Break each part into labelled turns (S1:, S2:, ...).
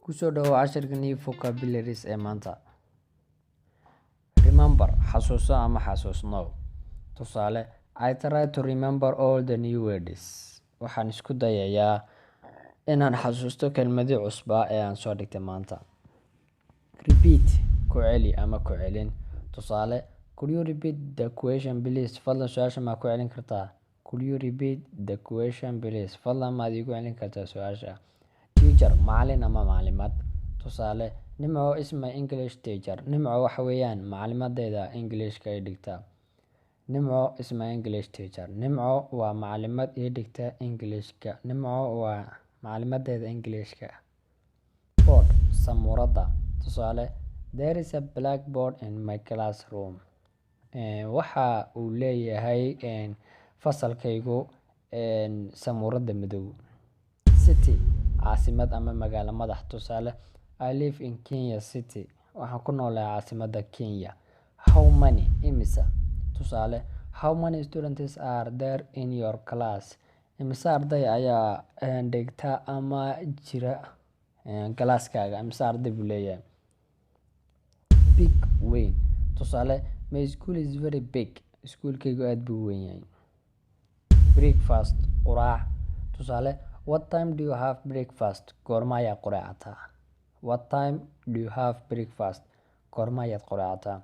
S1: Kusoo dhawaad casharkani vocabularies ee maanta. Remember, xasuuso ama xasuusnow. Tusaale, I try to remember all the new words. Waxaan isku dayayaa inaan xasuusto kelmadii cusbaa ee aan soo dhigtay maanta. Repeat, ku celi ama ku celin. Tusaale, could you repeat the question please? Fadlan su'aasha ma ku celin kartaa? Could you repeat the question please? Fadlan maad igu celin kartaa su'aasha? Teacher, macallin ama maclimad. Tusaale, Nimco is my English teacher. Nimco waxa weeyaan maclimadeyda Englishka ay dhigta. Nimco is my English teacher. Nimco waa maclimad ii dhigta Englishka. Nimco waa maclimadeyda Englishka. Board, samuurada. Tusaale, there is a blackboard in my classroom. Waxa uu leeyahay fasalkaygu samuurada madow. City, caasimad ama magaalo madax. Tusaale, I live in Kenya City. Waxaan ku noolahay caasimadda Kenya. How many, imisa. Tusaale, how many students are there in your class? Imisa arday ayaa dhigta ama jira galaaskaaga? Imisa arday buu leeyahay? Big, weyn. Tusaale, my school is very big. Iskuulkaygu aad buu weyn yahay. Breakfast, quraac. Tusaale, what time do you have breakfast? Goorma ayaad quraacataa? What time do you have breakfast? Goorma ayaad quraacataa?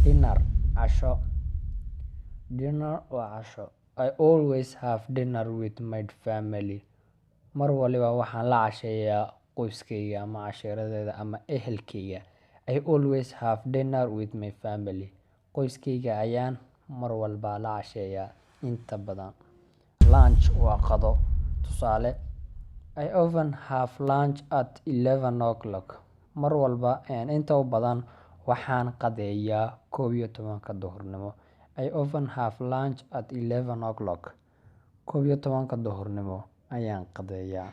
S1: Dinner, casho. Dinner waa casho. I always have dinner with my family. Mar waliba waxaan la casheeyaa qoyskayga ama cashiradeyda ama ehelkayga. I always have dinner with my family. Qoyskayga ayaan mar walba la casheeyaa inta badan. Lunch waa qado. Tusaale, I often have lunch at 11 o'clock. Mar walba inta u badan waxaan qadeeyaa 11 duhurnimo. I often have lunch at 11 o'clock. 11 duhurnimo ayaan qadeeyaa.